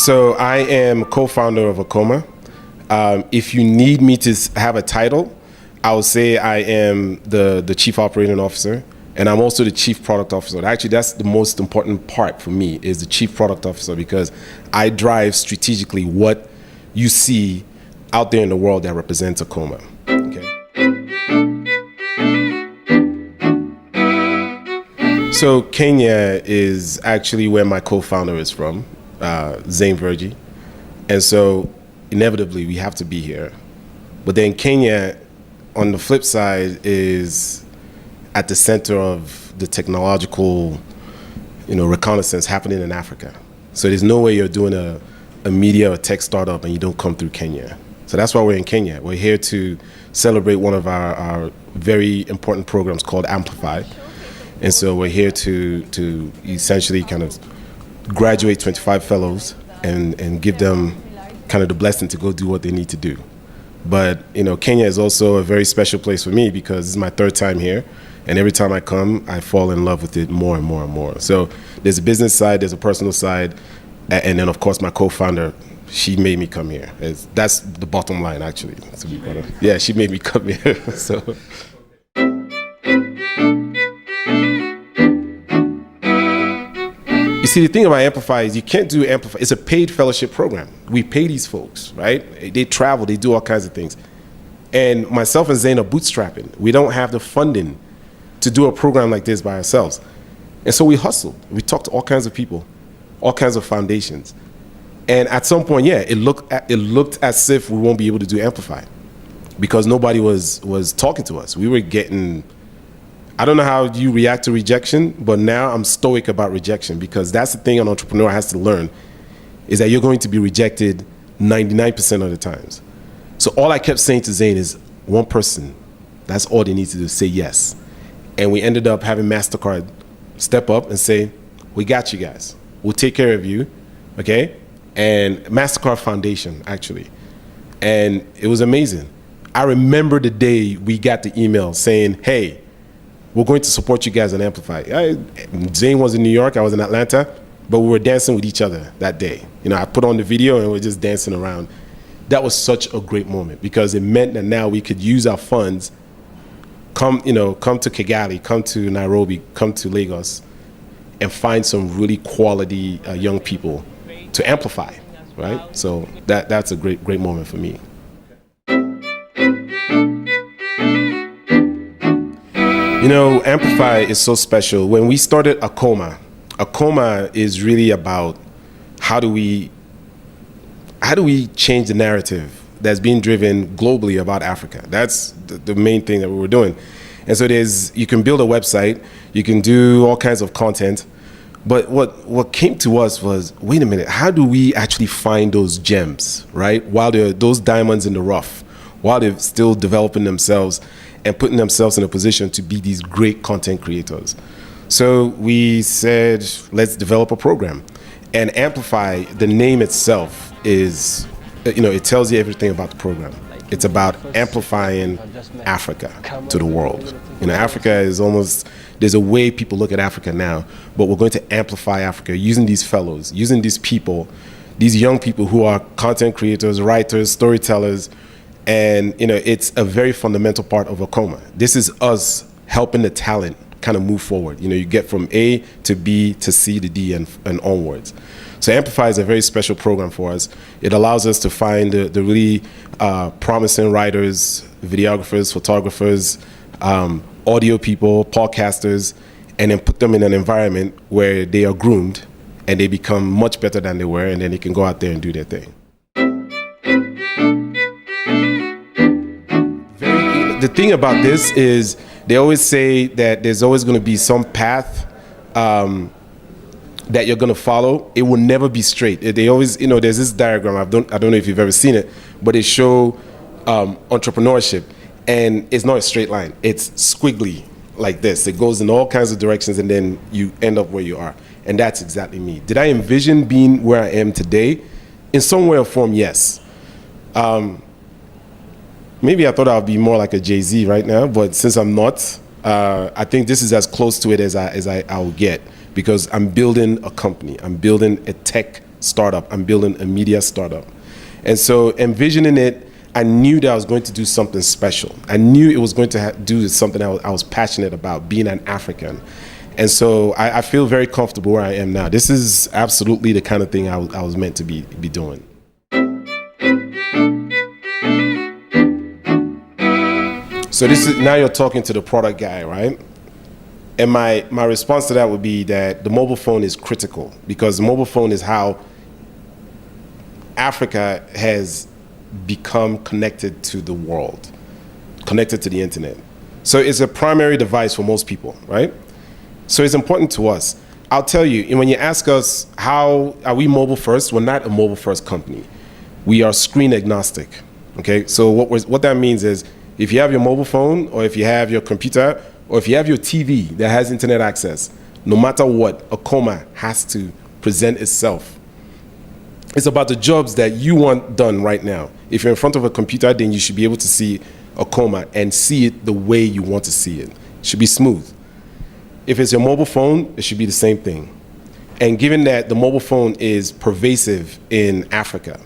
So I am co-founder of aKoma. If you need me to have a title, I would say I am the Chief Operating Officer, and I'm also the Chief Product Officer. Actually, that's the most important part for me, is the Chief Product Officer, because I drive strategically what you see out there in the world that represents aKoma. Okay. So Kenya is actually where my co-founder is from, Zane Verji. And so inevitably we have to be here. But then Kenya, on the flip side, is at the center of the technological, reconnaissance happening in Africa. So there's no way you're doing a media or tech startup and you don't come through Kenya. So that's why we're in Kenya. We're here to celebrate one of our very important programs called Amplify. And so we're here to essentially kind of graduate 25 fellows and give them kind of the blessing to go do what they need to do. But Kenya is also a very special place for me because this is my third time here, and every time I come, I fall in love with it more and more and more. So there's a business side, there's a personal side, and then of course my co-founder, she made me come here. That's the bottom line, actually. Yeah, she made me come here. So. You see, the thing about Amplify is you can't do Amplify. It's a paid fellowship program. We pay these folks, right? They travel, they do all kinds of things. And myself and Zane are bootstrapping. We don't have the funding to do a program like this by ourselves. And so we hustled. We talked to all kinds of people, all kinds of foundations. And at some point, yeah, it looked as if we won't be able to do Amplify because nobody was talking to us. We were getting, I don't know how you react to rejection, but now I'm stoic about rejection because that's the thing an entrepreneur has to learn, is that you're going to be rejected 99% of the times. So all I kept saying to Zane is, one person, that's all they need to do, say yes. And we ended up having MasterCard step up and say, we got you guys. We'll take care of you, okay? And MasterCard Foundation, actually. And it was amazing. I remember the day we got the email saying, hey, we're going to support you guys on Amplify. Zane was in New York, I was in Atlanta, but we were dancing with each other that day. I put on the video and we were just dancing around. That was such a great moment because it meant that now we could use our funds, come to Kigali, come to Nairobi, come to Lagos, and find some really quality young people to amplify, right? So that's a great moment for me. Amplify is so special. When we started aKoma is really about how do we change the narrative that's being driven globally about Africa. That's the main thing that we were doing. And so you can build a website, you can do all kinds of content, but what came to us was, wait a minute, how do we actually find those gems, right? While they're those diamonds in the rough, while they're still developing themselves and putting themselves in a position to be these great content creators. So we said, let's develop a program. And Amplify, the name itself is, it tells you everything about the program. It's about amplifying Africa to the world. Africa is almost, there's a way people look at Africa now, but we're going to amplify Africa using these fellows, using these people, these young people who are content creators, writers, storytellers, and it's a very fundamental part of aKoma. This is us helping the talent kind of move forward. You get from A to B to C to D and onwards. So Amplify is a very special program for us. It allows us to find the really promising writers, videographers, photographers, audio people, podcasters, and then put them in an environment where they are groomed and they become much better than they were, and then they can go out there and do their thing. The thing about this is they always say that there's always going to be some path that you're going to follow. It will never be straight. They always, there's this diagram, I don't know if you've ever seen it, but they show entrepreneurship, and it's not a straight line. It's squiggly like this. It goes in all kinds of directions, and then you end up where you are. And that's exactly me. Did I envision being where I am today? In some way or form, yes. Maybe I thought I would be more like a Jay-Z right now, but since I'm not, I think this is as close to it as I will get, because I'm building a company. I'm building a tech startup. I'm building a media startup. And so envisioning it, I knew that I was going to do something special. I knew it was going to do something I was passionate about, being an African. And so I feel very comfortable where I am now. This is absolutely the kind of thing I was meant to be doing. So this is, now you're talking to the product guy, right? And my response to that would be that the mobile phone is critical, because the mobile phone is how Africa has become connected to the world, connected to the internet. So it's a primary device for most people, right? So it's important to us. I'll tell you, and when you ask us, how are we mobile first? We're not a mobile first company. We are screen agnostic, okay? So what that means is, if you have your mobile phone, or if you have your computer, or if you have your TV that has internet access, no matter what, aKoma has to present itself. It's about the jobs that you want done right now. If you're in front of a computer, then you should be able to see aKoma and see it the way you want to see it. It should be smooth. If it's your mobile phone, it should be the same thing. And given that the mobile phone is pervasive in Africa,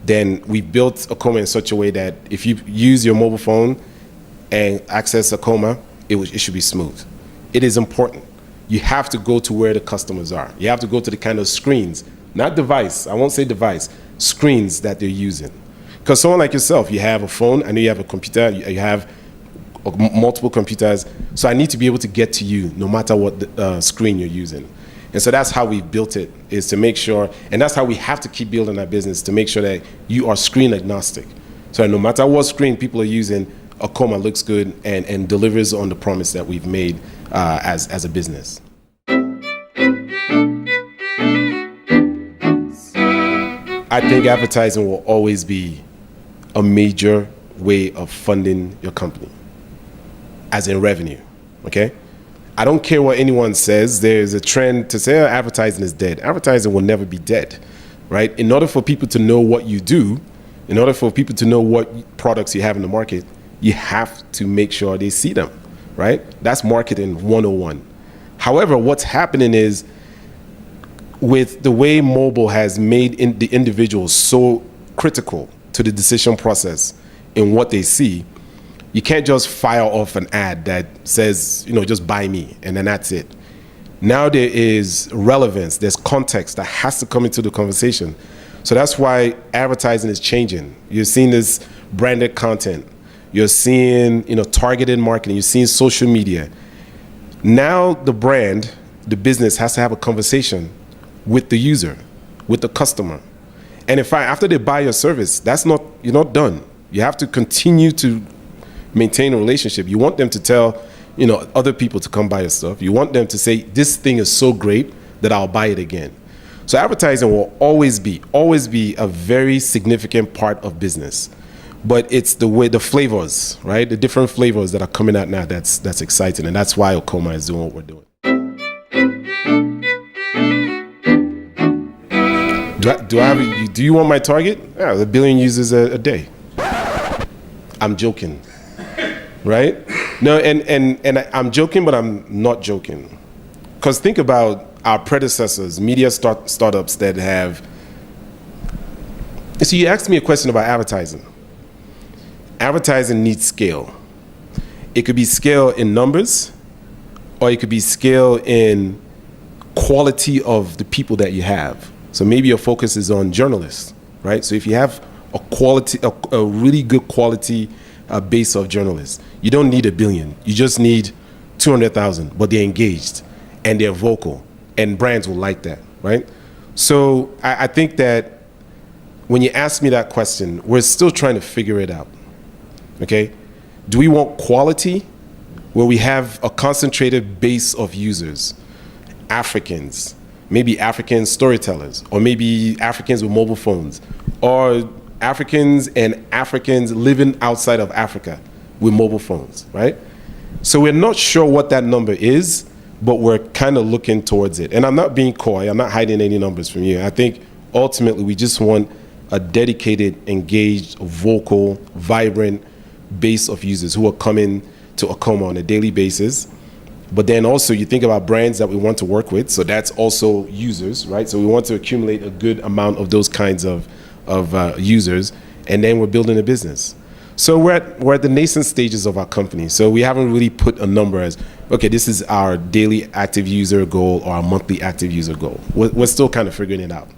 then we built aKoma in such a way that if you use your mobile phone and access aKoma, it should be smooth. It is important. You have to go to where the customers are. You have to go to the kind of screens, not device, I won't say device, screens that they're using. Because someone like yourself, you have a phone, I know you have a computer, you have multiple computers, so I need to be able to get to you no matter what the screen you're using. And so that's how we built it, is to make sure, and that's how we have to keep building our business, to make sure that you are screen agnostic. So no matter what screen people are using, aKoma looks good and delivers on the promise that we've made as a business. I think advertising will always be a major way of funding your company, as in revenue, okay? I don't care what anyone says. There's a trend to say, oh, advertising is dead. Advertising will never be dead, right? In order for people to know what you do, in order for people to know what products you have in the market, you have to make sure they see them, right? That's marketing 101. However, what's happening is, with the way mobile has made the individuals so critical to the decision process in what they see, you can't just fire off an ad that says, just buy me, and then that's it. Now there is relevance, there's context that has to come into the conversation. So that's why advertising is changing. You're seeing this branded content. You're seeing, targeted marketing. You're seeing social media. Now the brand, the business, has to have a conversation with the user, with the customer. And in fact, after they buy your service, you're not done. You have to continue to maintain a relationship. You want them to tell, other people to come buy your stuff. You want them to say, this thing is so great that I'll buy it again. So advertising will always be a very significant part of business. But it's the flavors, right? The different flavors that are coming out now that's exciting. And that's why aKoma is doing what we're doing. Do you want my target? Yeah, 1 billion users a day. I'm joking, right? No, and I'm joking, but I'm not joking. Because think about our predecessors, media startups that have. So you asked me a question about advertising. Advertising needs scale. It could be scale in numbers, or it could be scale in quality of the people that you have. So maybe your focus is on journalists, right? So if you have a really good quality base of journalists, you don't need 1 billion. You just need 200,000, but they're engaged and they're vocal, and brands will like that, right? So I think that when you ask me that question, we're still trying to figure it out, okay? Do we want quality where we have a concentrated base of users, Africans, maybe African storytellers, or maybe Africans with mobile phones, or Africans and Africans living outside of Africa with mobile phones, right? So we're not sure what that number is, but we're kind of looking towards it. And I'm not being coy, I'm not hiding any numbers from you. I think ultimately we just want a dedicated, engaged, vocal, vibrant base of users who are coming to aKoma on a daily basis But then also you think about brands that we want to work with. So that's also users, right? So we want to accumulate a good amount of those kinds of users. And then we're building a business. So we're at the nascent stages of our company. So we haven't really put a number as, okay, this is our daily active user goal or our monthly active user goal. We're still kind of figuring it out.